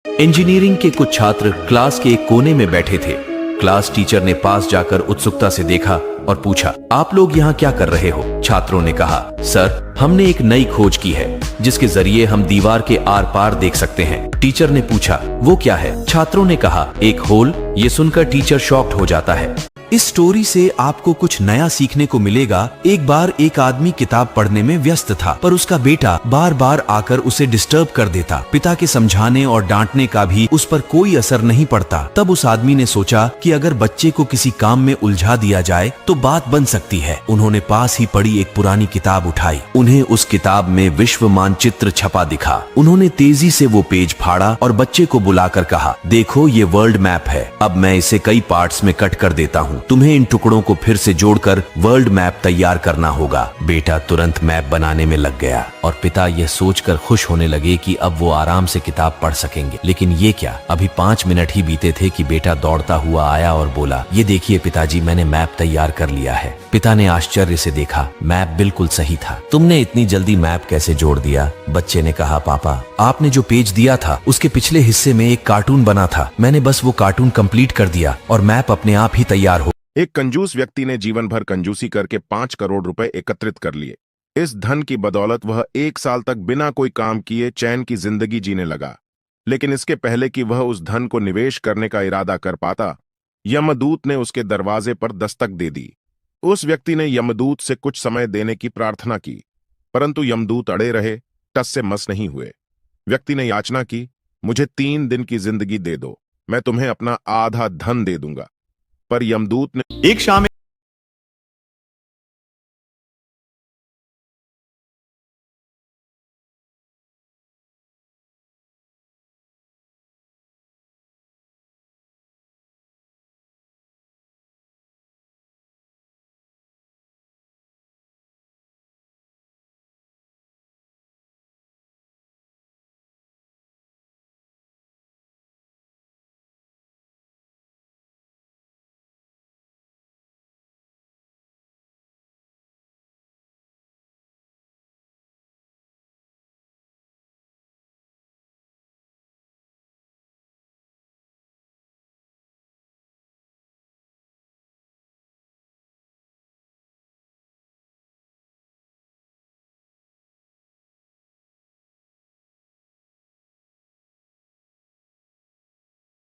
Engineering के कुछ छात्र क्लास के एक कोने में बैठे थे। क्लास टीचर ने पास जाकर उत्सुकता से देखा और पूछा, आप लोग यहाँ क्या कर रहे हो? छात्रों ने कहा, सर, हमने एक नई खोज की है जिसके जरिए हम दीवार के आर पार देख सकते हैं। टीचर ने पूछा, वो क्या है? छात्रों ने कहा, एक होल। ये सुनकर टीचर शॉक्ड हो जाता है। इस स्टोरी से आपको कुछ नया सीखने को मिलेगा। एक बार एक आदमी किताब पढ़ने में व्यस्त था, पर उसका बेटा बार बार आकर उसे डिस्टर्ब कर देता। पिता के समझाने और डांटने का भी उस पर कोई असर नहीं पड़ता। तब उस आदमी ने सोचा कि अगर बच्चे को किसी काम में उलझा दिया जाए तो बात बन सकती है। उन्होंने पास ही पड़ी एक पुरानी किताब उठाई। उन्हें उस किताब में विश्व मानचित्र छपा दिखा। उन्होंने तेजी से वो पेज फाड़ा और बच्चे को बुलाकर कहा, देखो, ये वर्ल्ड मैप है। अब मैं इसे कई पार्ट्स में कट कर देता हूँ। तुम्हें इन टुकड़ों को फिर से जोड़कर वर्ल्ड मैप तैयार करना होगा। बेटा तुरंत मैप बनाने में लग गया और पिता यह सोचकर खुश होने लगे कि अब वो आराम से किताब पढ़ सकेंगे। लेकिन ये क्या, अभी 5 मिनट ही बीते थे कि बेटा दौड़ता हुआ आया और बोला, ये देखिए पिताजी, मैंने मैप तैयार कर लिया है। पिता ने आश्चर्य से देखा, मैप बिल्कुल सही था। तुमने इतनी जल्दी मैप कैसे जोड़ दिया? बच्चे ने कहा, पापा, आपने जो पेज दिया था उसके पिछले हिस्से में एक कार्टून बना था। मैंने बस वो कार्टून कंप्लीट कर दिया और मैप अपने आप ही तैयार हो। एक कंजूस व्यक्ति ने जीवन भर कंजूसी करके 5 करोड़ रुपए एकत्रित कर लिए। इस धन की बदौलत वह 1 साल तक बिना कोई काम किए चैन की जिंदगी जीने लगा। लेकिन इसके पहले कि वह उस धन को निवेश करने का इरादा कर पाता, यमदूत ने उसके दरवाजे पर दस्तक दे दी। उस व्यक्ति ने यमदूत से कुछ समय देने की प्रार्थना की, परंतु यमदूत अड़े रहे, टस से मस नहीं हुए। व्यक्ति ने याचना की, मुझे 3 दिन की जिंदगी दे दो, मैं तुम्हें अपना आधा धन दे दूंगा। पर यमदूत ने एक शाम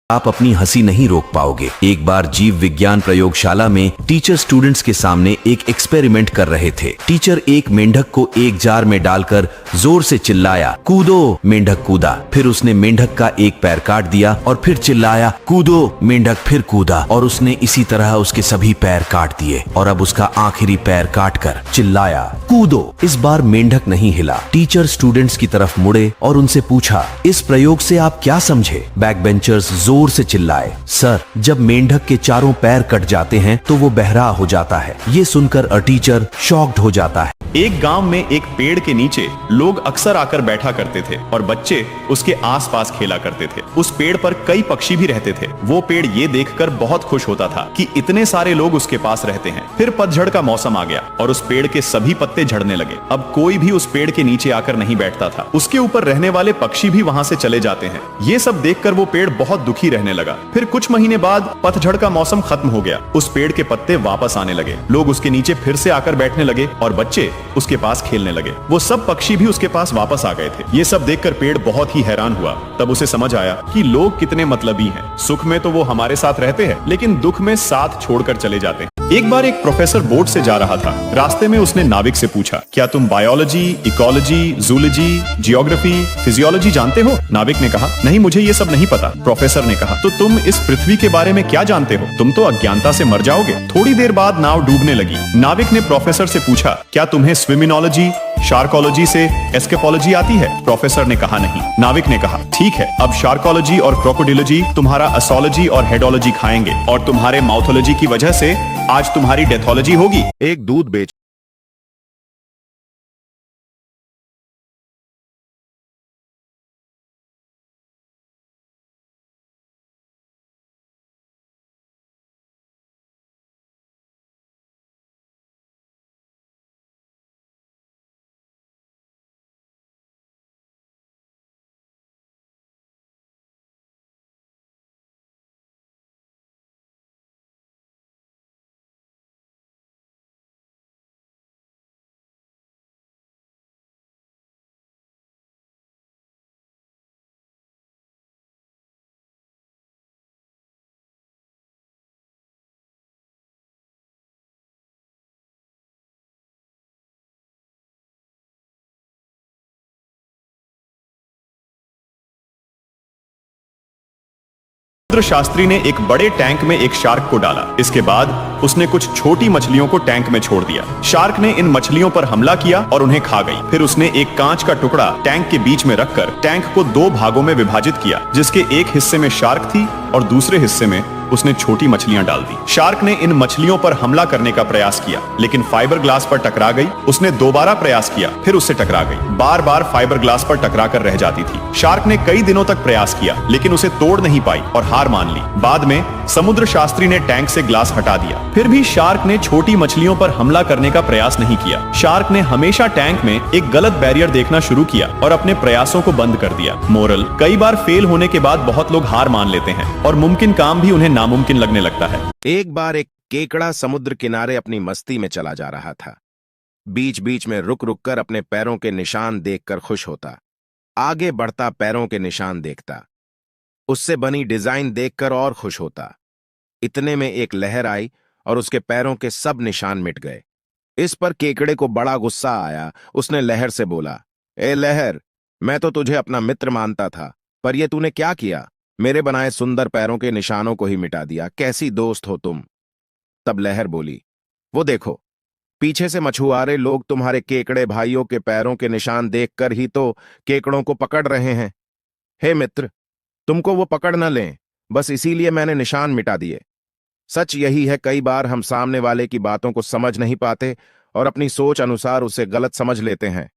आप अपनी हंसी नहीं रोक पाओगे। एक बार जीव विज्ञान प्रयोगशाला में टीचर स्टूडेंट्स के सामने एक एक्सपेरिमेंट कर रहे थे। टीचर एक मेंढक को एक जार में डालकर जोर से चिल्लाया, कूदो। मेंढक कूदा। फिर उसने मेंढक का एक पैर काट दिया और फिर चिल्लाया, कूदो। मेंढक फिर कूदा और उसने इसी तरह उसके सभी पैर काट दिए और अब उसका आखिरी पैर काटकर चिल्लाया, कूदो। इस बार मेंढक नहीं हिला। टीचर स्टूडेंट्स की तरफ मुड़े और उनसे पूछा, इस प्रयोग से आप क्या समझे? बैक बेंचर्स जोर से चिल्लाए, सर, जब मेंढक के चारों पैर कट जाते हैं तो वो बहरा हो जाता है। ये सुनकर टीचर शॉक्ड हो जाता है। एक गांव में एक पेड़ के नीचे लोग अक्सर आकर बैठा करते थे और बच्चे उसके आसपास खेला करते थे। उस पेड़ पर कई पक्षी भी रहते थे। वो पेड़ ये देखकर बहुत खुश होता था कि इतने सारे लोग उसके पास रहते हैं। फिर पतझड़ का मौसम आ गया और उस पेड़ के सभी पत्ते झड़ने लगे। अब कोई भी उस पेड़ के नीचे आकर नहीं बैठता था। उसके ऊपर रहने वाले पक्षी भी वहां से चले जाते हैं। ये सब देखकर वो पेड़ बहुत दुखी रहने लगा। फिर कुछ महीने बाद पतझड़ का मौसम खत्म हो गया। उस पेड़ के पत्ते वापस आने लगे। लोग उसके नीचे फिर से आकर बैठने लगे और बच्चे उसके पास खेलने लगे। वो सब पक्षी भी उसके पास वापस आ गए थे। ये सब देखकर पेड़ बहुत ही हैरान हुआ। तब उसे समझ आया कि लोग कितने मतलबी हैं। सुख में तो वो हमारे साथ रहते हैं, लेकिन दुख में साथ छोड़कर चले जाते हैं। एक बार एक प्रोफेसर बोट से जा रहा था। रास्ते में उसने नाविक से पूछा, क्या तुम biology, ecology, zoology, geography, physiology जानते हो? नाविक ने कहा, नहीं, मुझे ये सब नहीं पता। प्रोफेसर ने कहा, तो तुम इस पृथ्वी के बारे में क्या जानते हो? तुम तो अज्ञानता से मर जाओगे। थोड़ी देर बाद नाव डूबने लगी। नाविक ने प्रोफेसर से पूछा, क्या तुम्हें स्विमिनोलॉजी, शार्कोलॉजी से एस्केपोलॉजी आती है? प्रोफेसर ने कहा, नहीं। नाविक ने कहा, ठीक है, अब शार्कोलॉजी और क्रोकोडिलोजी तुम्हारा असोलॉजी और हेडोलॉजी खाएंगे और तुम्हारे माउथोलॉजी की वजह से आज तुम्हारी डेथोलॉजी होगी। एक दूध बेच समुद्र शास्त्री ने एक बड़े टैंक में एक शार्क को डाला। इसके बाद उसने कुछ छोटी मछलियों को टैंक में छोड़ दिया। शार्क ने इन मछलियों पर हमला किया और उन्हें खा गई। फिर उसने एक कांच का टुकड़ा टैंक के बीच में रखकर टैंक को 2 भागों में विभाजित किया, जिसके एक हिस्से में शार्क थी और दूसरे हिस्से में उसने छोटी मछलियां डाल दी। शार्क ने इन मछलियों पर हमला करने का प्रयास किया, लेकिन फाइबर ग्लास पर टकरा गई। उसने दोबारा प्रयास किया, फिर उससे टकरा गई। बार बार फाइबर ग्लास पर टकरा कर रह जाती थी। शार्क ने कई दिनों तक प्रयास किया, लेकिन उसे तोड़ नहीं पाई और हार मान ली। बाद में समुद्र शास्त्री ने टैंक से ग्लास हटा दिया। फिर भी शार्क ने छोटी मछलियों पर हमला करने का प्रयास नहीं किया। शार्क ने हमेशा टैंक में एक गलत बैरियर देखना शुरू किया और अपने प्रयासों को बंद कर दिया। मोरल: कई बार फेल होने के बाद बहुत लोग हार मान लेते हैं और मुमकिन काम भी उन्हें नामुमकिन लगने लगता है। एक बार एक केकड़ा समुद्र किनारे अपनी मस्ती में चला जा रहा था। बीच बीच में रुक रुक कर अपने पैरों के निशान देखकर खुश होता। आगे बढ़ता पैरों के निशान देखता। उससे बनी डिजाइन देखकर और खुश होता। इतने में एक लहर आई और उसके पैरों के सब निशान मिट गए। इस पर केकड़े को बड़ा गुस्सा आया। उसने लहर से बोला, ए लहर, मैं तो तुझे अपना मित्र मानता था, पर यह तूने क्या किया? मेरे बनाए सुंदर पैरों के निशानों को ही मिटा दिया। कैसी दोस्त हो तुम? तब लहर बोली, वो देखो, पीछे से मछुआरे लोग तुम्हारे केकड़े भाइयों के पैरों के निशान देखकर ही तो केकड़ों को पकड़ रहे हैं। हे मित्र, तुमको वो पकड़ न लें, बस इसीलिए मैंने निशान मिटा दिए। सच यही है, कई बार हम सामने वाले की बातों को समझ नहीं पाते और अपनी सोच अनुसार उसे गलत समझ लेते हैं।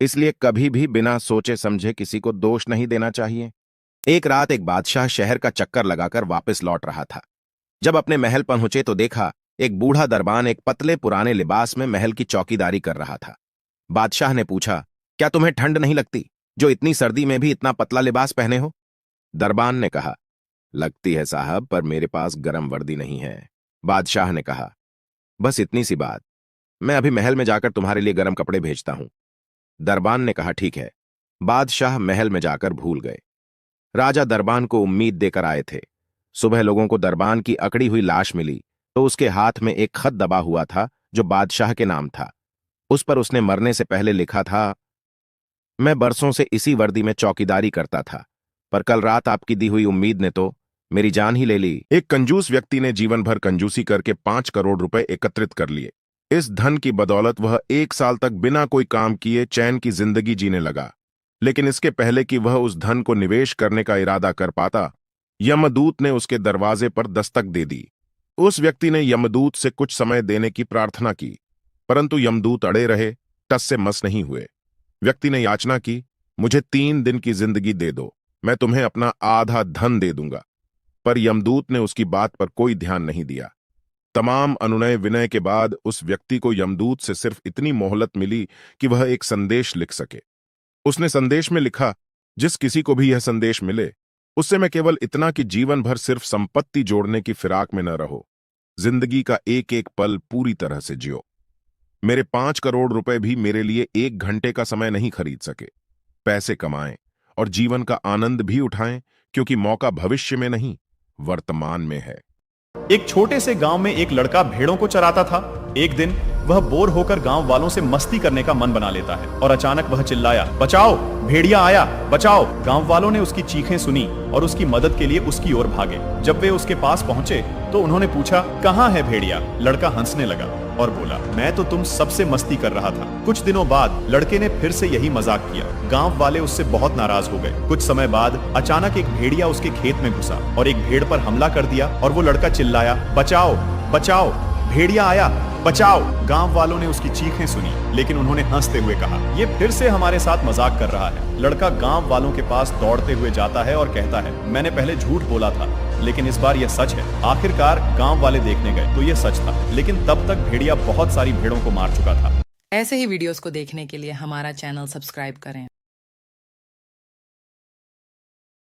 इसलिए कभी भी बिना सोचे समझे किसी को दोष नहीं देना चाहिए। एक रात एक बादशाह शहर का चक्कर लगाकर वापस लौट रहा था। जब अपने महल पहुंचे तो देखा एक बूढ़ा दरबान एक पतले पुराने लिबास में महल की चौकीदारी कर रहा था। बादशाह ने पूछा, क्या तुम्हें ठंड नहीं लगती, जो इतनी सर्दी में भी इतना पतला लिबास पहने हो? दरबान ने कहा, लगती है साहब, पर मेरे पास गर्म वर्दी नहीं है। बादशाह ने कहा, बस इतनी सी बात, मैं अभी महल में जाकर तुम्हारे लिए गर्म कपड़े भेजता हूं। दरबान ने कहा, ठीक है। बादशाह महल में जाकर भूल गए। राजा दरबान को उम्मीद देकर आए थे। सुबह लोगों को दरबान की अकड़ी हुई लाश मिली तो उसके हाथ में एक खत दबा हुआ था जो बादशाह के नाम था। उस पर उसने मरने से पहले लिखा था, मैं बरसों से इसी वर्दी में चौकीदारी करता था, पर कल रात आपकी दी हुई उम्मीद ने तो मेरी जान ही ले ली। एक कंजूस व्यक्ति ने जीवन भर कंजूसी करके 5 करोड़ रुपए एकत्रित कर लिए। इस धन की बदौलत वह 1 साल तक बिना कोई काम किए चैन की जिंदगी जीने लगा। लेकिन इसके पहले कि वह उस धन को निवेश करने का इरादा कर पाता, यमदूत ने उसके दरवाजे पर दस्तक दे दी। उस व्यक्ति ने यमदूत से कुछ समय देने की प्रार्थना की, परंतु यमदूत अड़े रहे, टस से मस नहीं हुए। व्यक्ति ने याचना की, मुझे 3 दिन की जिंदगी दे दो, मैं तुम्हें अपना आधा धन दे दूंगा। पर यमदूत ने उसकी बात पर कोई ध्यान नहीं दिया। तमाम अनुनय विनय के बाद उस व्यक्ति को यमदूत से सिर्फ इतनी मोहलत मिली कि वह एक संदेश लिख सके। उसने संदेश में लिखा, जिस किसी को भी यह संदेश मिले, उससे मैं केवल इतना कि जीवन भर सिर्फ संपत्ति जोड़ने की फिराक में न रहो, जिंदगी का एक एक पल पूरी तरह से जियो। मेरे 5 करोड़ रुपए भी मेरे लिए 1 घंटे का समय नहीं खरीद सके। पैसे कमाएं और जीवन का आनंद भी उठाएं, क्योंकि मौका भविष्य में नहीं, वर्तमान में है। एक छोटे से गांव में एक लड़का भेड़ों को चराता था। एक दिन वह बोर होकर गांव वालों से मस्ती करने का मन बना लेता है और अचानक वह चिल्लाया, बचाओ, भेड़िया आया, बचाओ। गांव वालों ने उसकी चीखें सुनी और उसकी मदद के लिए उसकी ओर भागे। जब वे उसके पास पहुंचे तो उन्होंने पूछा, कहां है भेड़िया? लड़का हंसने लगा और बोला, मैं तो तुम सबसे मस्ती कर रहा था। कुछ दिनों बाद लड़के ने फिर से यही मजाक किया। गांव वाले उससे बहुत नाराज हो गए। कुछ समय बाद अचानक एक भेड़िया उसके खेत में घुसा और एक भेड़ पर हमला कर दिया और वो लड़का चिल्लाया, बचाओ, बचाओ, भेड़िया आया, बचाओ। गांव वालों ने उसकी चीखें सुनी, लेकिन उन्होंने हंसते हुए कहा, ये फिर से हमारे साथ मजाक कर रहा है। लड़का गांव वालों के पास दौड़ते हुए जाता है और कहता है, मैंने पहले झूठ बोला था, लेकिन इस बार यह सच है। आखिरकार गांव वाले देखने गए तो यह सच था, लेकिन तब तक भेड़िया बहुत सारी भेड़ों को मार चुका था। ऐसे ही वीडियोस को देखने के लिए हमारा चैनल सब्सक्राइब करें।